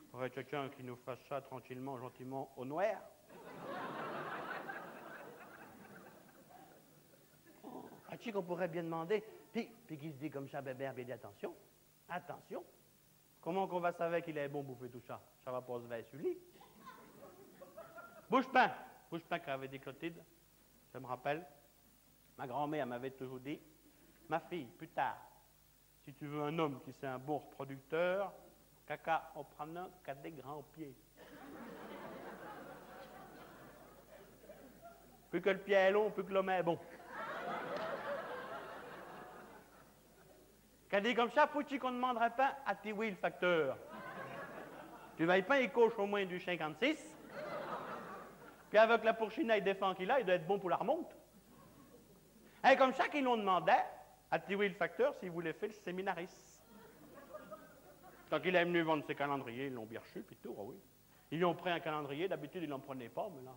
Il faudrait quelqu'un qui nous fasse ça tranquillement, gentiment, au noir. Tu qu'on pourrait bien demander, puis qui se dit comme ça, bébé, bien dit attention, comment qu'on va savoir qu'il est bon pour faire tout ça? Ça va pas se veiller sur lui. Bouche-pain qui avait dit Clotilde, je me rappelle, ma grand-mère m'avait toujours dit, ma fille, plus tard, si tu veux un homme qui c'est un bon reproducteur, caca en prenant qu'à des grands pieds. Plus que le pied est long, plus que l'homme est bon. Qu'a dit comme ça, faut-tu qu'on ne demanderait pas à Tiwi le facteur? Tu vas y pas, il coche au moins du 56. Puis avec la pourchinaille défend qu'il a, il doit être bon pour la remonte. Et comme ça qu'ils l'ont demandé à Tiwi le facteur s'il voulait faire le séminariste. Quand il est venu vendre ses calendriers, ils l'ont bien reçu, puis tout, ah oui. Ils lui ont pris un calendrier, d'habitude ils n'en prenaient pas, mais là.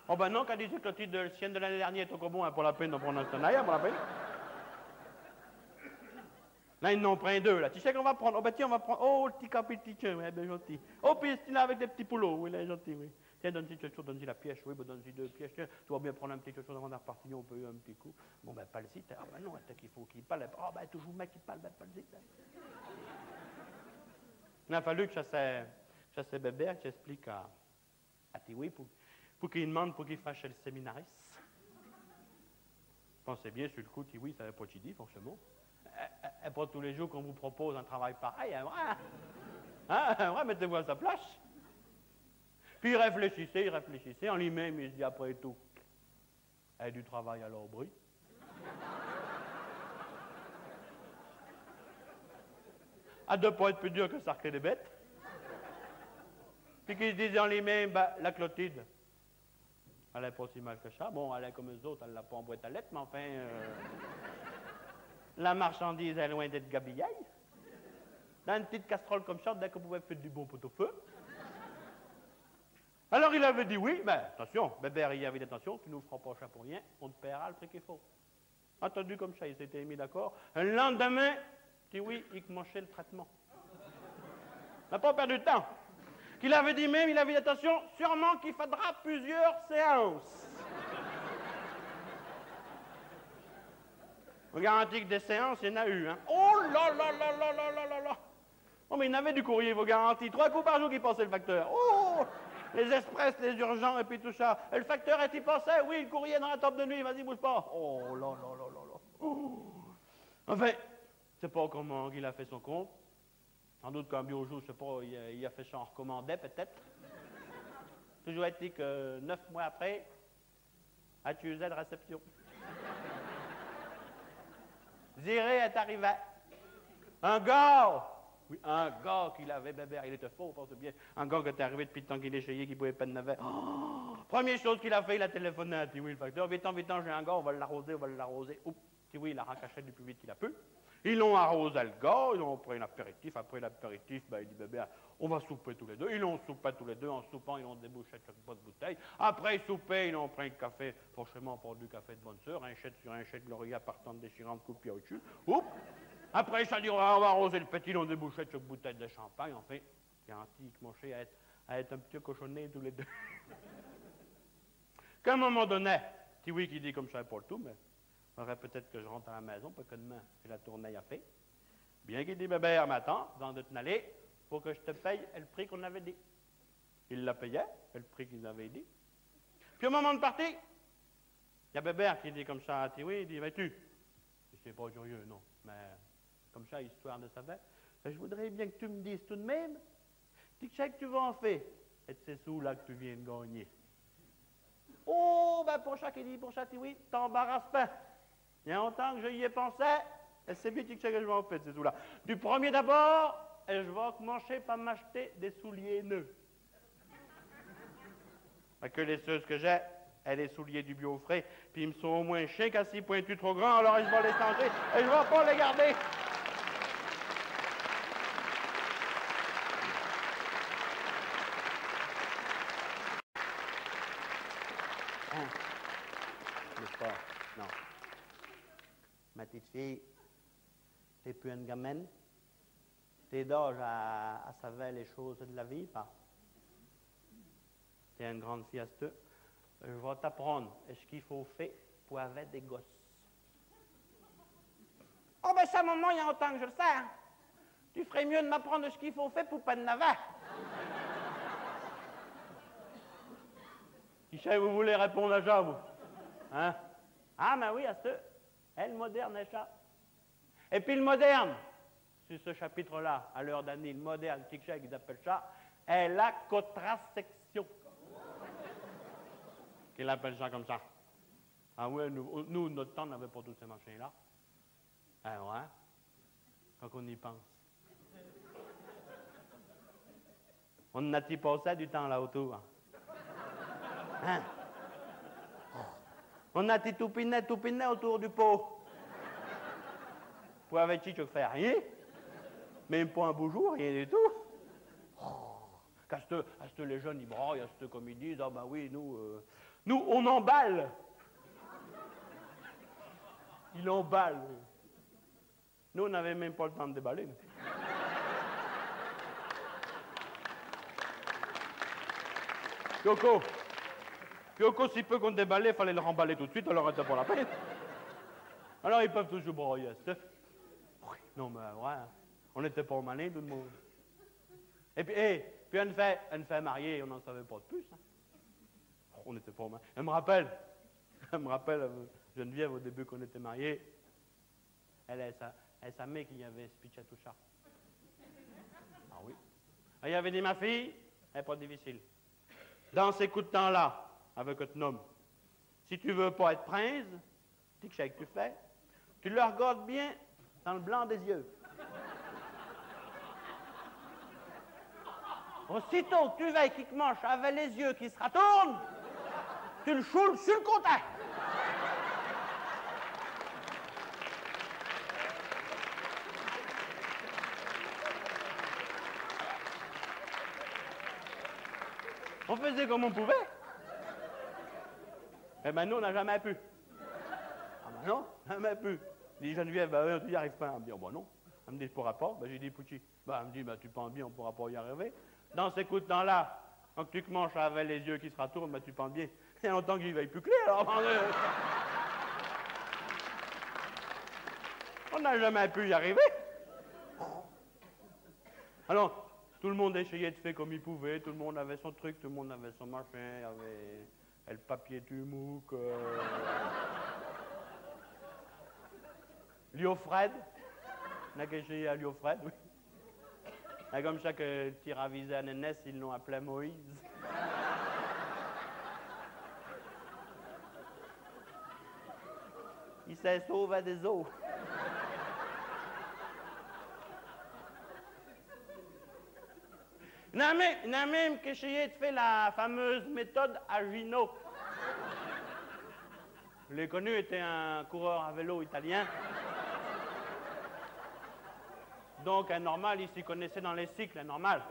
Oh ben non, qu'a dit Clotilde, le sien de l'année dernière est au bon, hein, pour la peine d'en prendre un tenaille, pour la peine. Là, ils n'en prennent deux, là. Tu sais qu'on va prendre? Oh, ben tiens, on va prendre. Oh, le petit capiti, tiens, oui, bien gentil. Oh, puis c'est là avec des petits poulots, oui, il est gentil, oui. Tiens, donne-y quelque chose, donne-y la pièce, oui, ben donne-y deux pièces. Tiens, tu vas bien prendre un petit quelque chose avant de repartir, on peut y un petit coup. Bon, ben, pas le site. Ah, ben non, c'est qu'il faut qu'il parle. Oh, ben, toujours le mec qui parle, ben, pas le site. Il a fallu que ça c'est bébé qui explique à Tiwi pour qu'il demande pour qu'il fasse le séminariste. Pensez bien, sur le coup, Tiwi, ça n'avait pas dit, forcément. Et pas tous les jours qu'on vous propose un travail pareil, hein, vrai, mettez-vous à sa place. Puis il réfléchissait, en lui-même, il se dit après tout, il y a du travail à l'abri. À deux pas être plus dur que sarcler des bêtes. Puis qu'il se disait en lui-même, ben, la Clotilde, elle n'est pas si mal que ça. Bon, elle est comme eux autres, elle l'a pas en boîte à lettres, mais enfin, la marchandise est loin d'être gabillaille. Dans une petite casserole comme ça, dès qu'on pouvait faire du bon pot-au-feu. Alors il avait dit oui, mais attention, Bébert, il avait dit attention, tu nous feras pas ça pour rien, on te paiera le prix qu'il faut. Entendu comme ça, ils s'étaient mis d'accord. Le lendemain, dit oui, il commençait le traitement. On n'a pas perdu de temps. Qu'il avait dit même, il avait dit attention, sûrement qu'il faudra plusieurs séances. Je vous garantis que des séances, il y en a eu. Hein. Oh là là là là là là là là. Oh, mais il y en avait du courrier, vous garantis. 3 coups par jour qu'il passait le facteur. Oh, les express, les urgents et puis tout ça. Et le facteur, est-il passé? Oui, le courrier dans la table de nuit, vas-y, bouge pas. Oh là là là là là. Oh. Enfin, je sais pas comment il a fait son compte. Sans doute qu'un biojou, je sais pas, il a fait ça en recommandait peut-être. Toujours été que 9 mois après, as-tu usé de réception? Ziré est arrivé. Un gars, oui, un gars qu'il avait, Bébert, il était faux, pense bien. Un gars qui était arrivé depuis le temps qu'il est chez qui ne pouvait pas de navet. Oh, première chose qu'il a fait, il a téléphoné à Tiwi, le facteur. Vite, j'ai un gars, on va l'arroser, on va l'arroser. Oups, Tiwi, il a racaché du plus vite qu'il a pu. Ils l'ont arrosé le gars, ils ont pris un apéritif. Après l'apéritif, ben, il dit, Bébert, on va souper tous les deux. Ils l'ont soupé tous les deux. En soupant, ils ont débouché chaque boîte de bouteille. Après souper, ils ont pris un café, franchement, pas du café de bonne sœur, un chèque sur un chèque, Gloria partant déchirante, coupée au-dessus. Oups! Après, ça dit, on va arroser le petit, ils ont débouché chaque bouteille de champagne. Enfin, garanti, ils commençaient à être un petit cochonnet tous les deux. Qu'à un moment donné, Tiwi qui dit comme ça, pas le tout, mais il faudrait peut-être que je rentre à la maison, parce que demain, c'est la tournée à faire. Bien qu'il dit, Bébert, m'attends, avant de te aller, il faut que je te paye le prix qu'on avait dit. Il l'a payé, le prix qu'ils avaient dit. Puis au moment de partir, il y a Bébert qui dit comme ça à Tiwi, il dit, vas-tu? C'est pas curieux, non, mais comme ça, histoire de savoir, je voudrais bien que tu me dises tout de même, qu'est-ce que tu vas en faire, et de ces sous-là que tu viens de gagner. Oh, ben pour ça qu'il dit, pour ça, Tiwi, t'embarrasse pas. Il y a longtemps que j'y ai pensé, et c'est bien que je vais en faire, ces sous-là. Du premier d'abord, et je vais commencer par m'acheter des souliers neufs. Parce que les seuls que j'ai, et les souliers du bio frais, puis ils me sont au moins chiens qu'assis pointus trop grands, alors je vais les changer, et je ne vais pas les garder. N'est-ce pas? Non. Ma petite fille, t'es plus une gamine? T'es d'âge à savoir les choses de la vie, pas? T'es une grande fille à ce. Je vais t'apprendre ce qu'il faut faire pour avoir des gosses. Oh ben ça, maman, il y a longtemps que je le sais. Hein. Tu ferais mieux de m'apprendre ce qu'il faut faire pour pas de navet. Qui sait, vous voulez répondre à ça, vous? Hein? Ah, ben oui, à ce. Et le moderne est ça. Et puis le moderne, sur ce chapitre-là, à l'heure d'année, le moderne, qu'ils appellent ça, est la contraception. Qu'il appelle ça comme ça. Ah ouais, nous notre temps, on n'avait pas tous ces machins-là. Ah ouais, quand on y pense. On n'a-t-il passé du temps là autour? Hein? On a-t-il tout piné autour du pot? Pour avec qui tu fais rien? Même pas un beau jour, rien du tout. Qu'à ce les jeunes, ils braillent, à ce comme ils disent, ah ben oui, nous, on emballe. Il emballe. Nous, on n'avait même pas le temps de déballer. Kyoko, si peu qu'on déballait, il fallait le remballer tout de suite, alors c'était pas la peine. Alors ils peuvent toujours broyer. Non, mais ouais, on n'était pas au malin, tout le monde. Et puis une fait mariée, on n'en savait pas de plus. Hein. On n'était pas au malin. Elle me rappelle, Geneviève, au début qu'on était mariés, elle est sa mère qui avait expliqué tout ça. Ah oui. Elle avait dit, ma fille, elle n'est pas difficile. Dans ces coups de temps-là, avec un homme, si tu veux pas être prince, tu sais que tu fais, tu le regardes bien dans le blanc des yeux. Aussitôt que tu veilles qui mange avec les yeux qui se retournent, tu le choules sur le contact. On faisait comme on pouvait. Eh ben nous, on n'a jamais pu. Ah ben non, jamais pu. Dit Geneviève, ben tu n'y arrives pas. Elle me dit, oh ben non. Elle me dit, je ne pourrai pas. Ben j'ai dit, Pouchi. Ben elle me dit, ben tu penses bien, on ne pourra pas y arriver. Dans ces coups de temps-là, quand tu manges avec les yeux qui se retournent, ben tu penses bien. Il y a longtemps qu'il ne veille plus clair. Alors, on n'a jamais pu y arriver. Alors, tout le monde essayait de faire comme il pouvait, tout le monde avait son truc, tout le monde avait son machin, avait le papier tumouk, Liofred, on a essayé à Liofred, oui. Et comme chaque tir à visée à Nénès, ils l'ont appelé Moïse. Il s'est sauvé des eaux. Il y en a même qui essayait de faire la fameuse méthode Agino. Je l'ai connu, était un coureur à vélo italien. Donc, un normal, il s'y connaissait dans les cycles, un normal.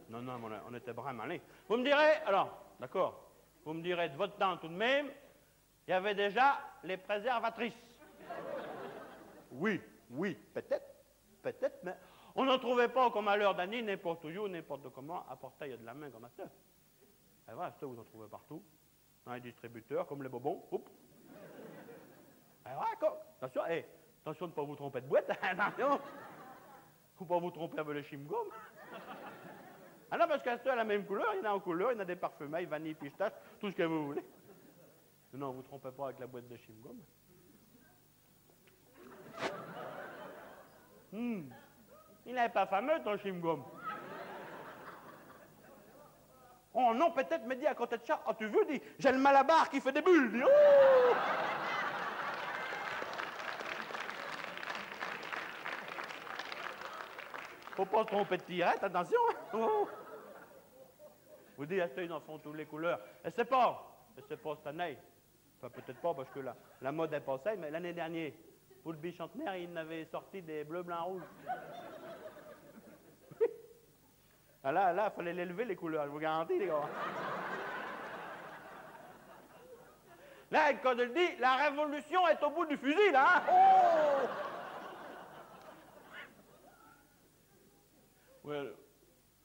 Non, non, on était vraiment malins. Vous me direz, alors, d'accord, vous me direz de votre temps tout de même, il y avait déjà les préservatrices. Oui, oui, peut-être, mais on n'en trouvait pas comme à l'heure d'année, n'importe où, n'importe comment, à portail de la main comme ça. Et voilà, ça, vous en trouvez partout. Dans les distributeurs, comme les bonbons. Oups. Et voilà, quoi. Attention, attention de ne pas vous tromper de boîte, attention. Ou pas vous tromper avec le chewing-gum. Ah non, parce qu'à la même couleur, il y en a en couleur, il y en a des parfumés, vanille, pistache, tout ce que vous voulez. Non, vous ne trompez pas avec la boîte de chewing-gum. Il n'est pas fameux, ton chewing-gum. Oh non, peut-être, me dit à côté de ça, oh tu veux, dit, j'ai le malabar qui fait des bulles, dit, oh. Faut pas se tromper de tirette, attention. Oh. Vous dites, ils en font toutes les couleurs. Et c'est pas cette année. Enfin, peut-être pas, parce que la mode est passée, mais l'année dernière, pour le bicentenaire, il avait sorti des bleus, blancs, rouges. Ah là, il fallait l'élever, les couleurs, je vous garantis, les gars. Là, quand je le dis, la révolution est au bout du fusil, là, hein? Oh! Ouais,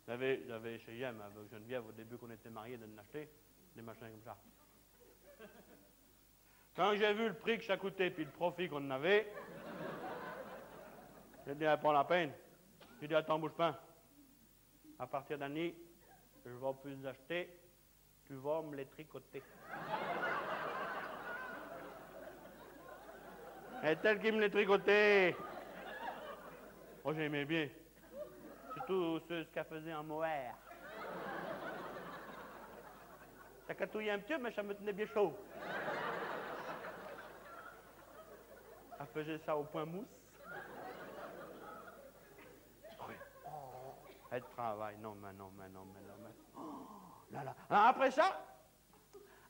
j'avais essayé avec Geneviève au début qu'on était mariés de l'acheter, des machins comme ça. Quand j'ai vu le prix que ça coûtait puis le profit qu'on en avait, j'ai dit, pas la peine. J'ai dit, attends, bouge pas. À partir d'année, je ne vais plus les acheter, tu vas me les tricoter. Et tel qu'il me les tricotait. Moi, j'aimais bien. Surtout ce qu'elle faisait en mohair. Ça catouillait un petit peu, mais ça me tenait bien chaud. Elle faisait ça au point mousse. Oui. Elle travaille. Non, mais. Oh, là. Alors,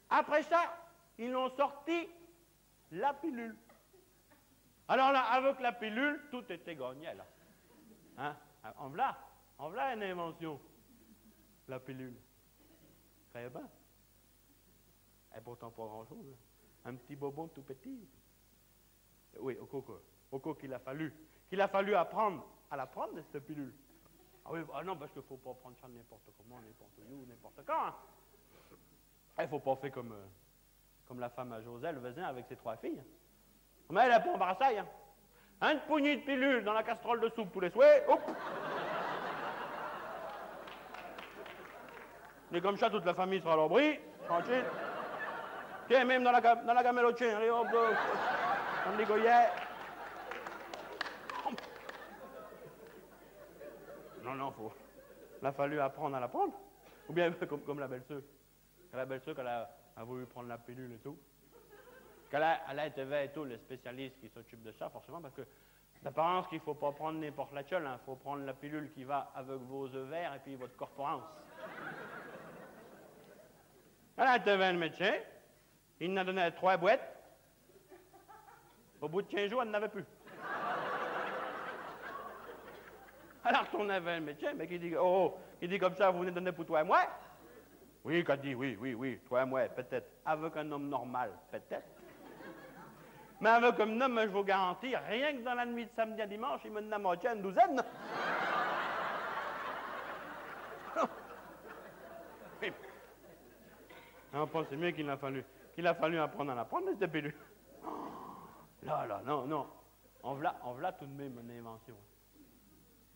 après ça, ils l'ont sorti la pilule. Alors là, avec la pilule, tout était gagné, là. Hein? En voilà une invention. La pilule. Très bien. Et pourtant pas grand-chose. Hein? Un petit bobon tout petit. Oui, au coco qu'il a fallu apprendre à la prendre, cette pilule. Ah oui, ah non, parce qu'il ne faut pas prendre ça n'importe comment, n'importe où, n'importe quand. Hein? Il ne faut pas faire comme la femme à Joselle faisait avec ses 3 filles. Mais elle n'a pas embrassé. Hein? Une poignée de pilules dans la casserole de soupe tous les souhaits. Hop! Et comme ça, toute la famille sera à l'abri, tranquille. Tiens, même dans la gamelle au chien, hop, comme des goyets. Non, il a fallu apprendre à la prendre. Ou bien comme la belle-sœur. La belle-sœur, qu'elle a voulu prendre la pilule et tout. Qu'elle a été vers tous les spécialistes qui s'occupent de ça, forcément, parce que D'apparence qu'il ne faut pas prendre n'importe laquelle, il faut prendre la pilule qui va avec vos ovaires et puis votre corporance. Alors, il devait le médecin, il en a donné 3 boîtes. Au bout de 15 jours, elle n'en avait plus. Alors, on avait le médecin, mais qui dit, oh, il dit comme ça, vous venez de donner pour 3 mois? Oui, quand dit, oui, 3 mois, peut-être. Avec un homme normal, peut-être. Mais avec un homme, je vous garantis, rien que dans la nuit de samedi à dimanche, il me donne la moitié à une douzaine. Oui. Non, c'est mieux qu'il a fallu apprendre à la prendre, cette pilule. Là, non. On v'là tout de même une invention.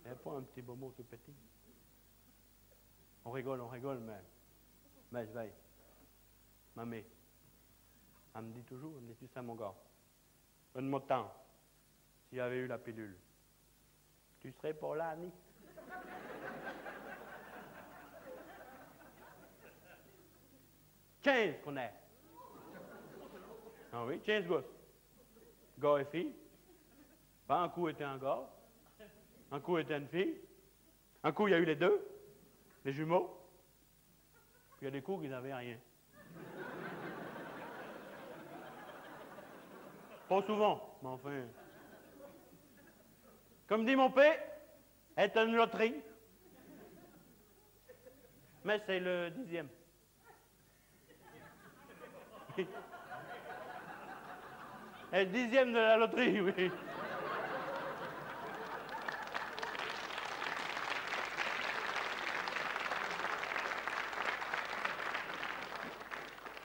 Il n'y a pas un petit beau mot tout petit. On rigole, mais je veille. Mamie, elle me dit toujours, elle me dit ça, mon gars. Donne-moi de temps. S'il y avait eu la pilule, tu serais pas là, Annie? « 15 qu'on est. Ah oui, 15 gosses. Gars et filles. Pas un coup était un gars. Un coup était une fille. Un coup, il y a eu les deux. Les jumeaux. Puis il y a des coups qui n'avaient rien. Pas souvent, mais enfin. Comme dit mon père, est une loterie. Mais c'est le 10e. Le 10e de la loterie, oui.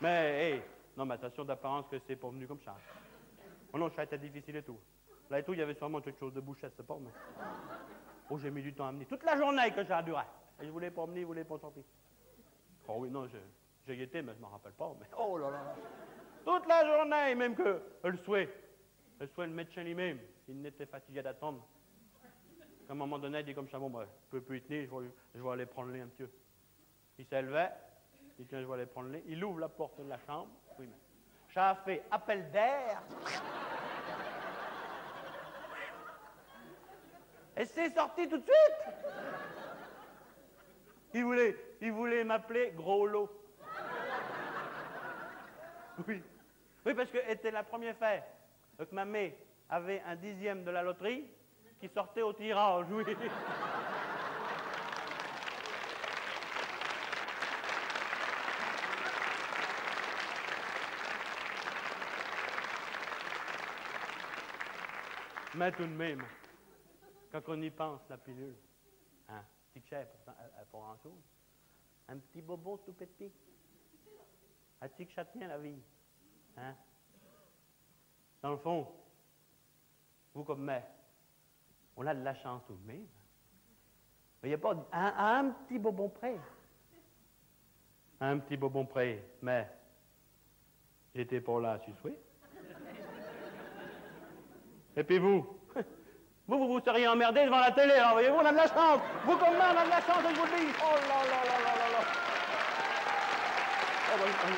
Mais, hey, non, mais attention d'apparence que c'est pas venu comme ça. Oh non, ça a été difficile et tout. Là et tout, il y avait sûrement quelque chose de bouchette, c'est pas, mais... Oh, j'ai mis du temps à venir. Toute la journée que ça a duré. Et je voulais pas venir, je voulais pas sortir. Oh oui, non, j'ai y été, mais je m'en rappelle pas, mais... Oh là là! Toute la journée, même que le souhait, le médecin lui-même, il n'était fatigué d'attendre. À un moment donné, il dit comme ça, bon, ben, je peux plus y tenir, je vais aller prendre le lait un petit peu. Il s'élevait, il dit, tiens, je vais aller prendre le lait. Il ouvre la porte de la chambre, oui, mais ça a fait appel d'air. Et c'est sorti tout de suite. Il voulait m'appeler Gros Lot. Oui. Oui, parce que c'était la première fois que ma mère avait un 10e de la loterie qui sortait au tirage, oui. Mais tout de même, quand on y pense, la pilule, hein, petit cher, pourtant, elle pas grand-chose. Un petit bobon tout petit. Un petit que ça tient la vie. Hein? Dans le fond, vous comme mère, on a de la chance tout de même. Mais il n'y a pas un petit bobon près. Un petit bobon près, mais j'étais pas là, tu souhaites. Et puis vous seriez emmerdé devant la télé, hein, voyez-vous, on a de la chance. Vous comme moi, on a de la chance, je vous le dis. Oh là là là là là là. Oh, merci.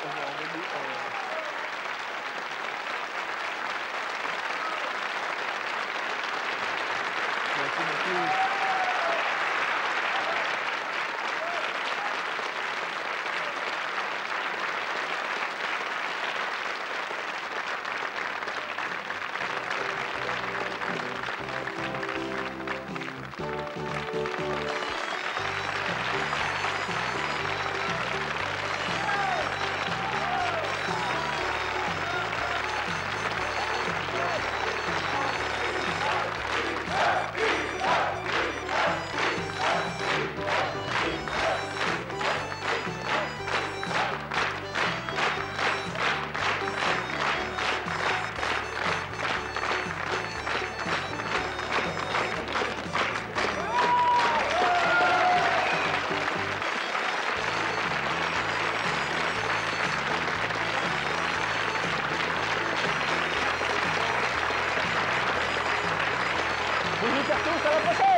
Bisous, à la prochaine!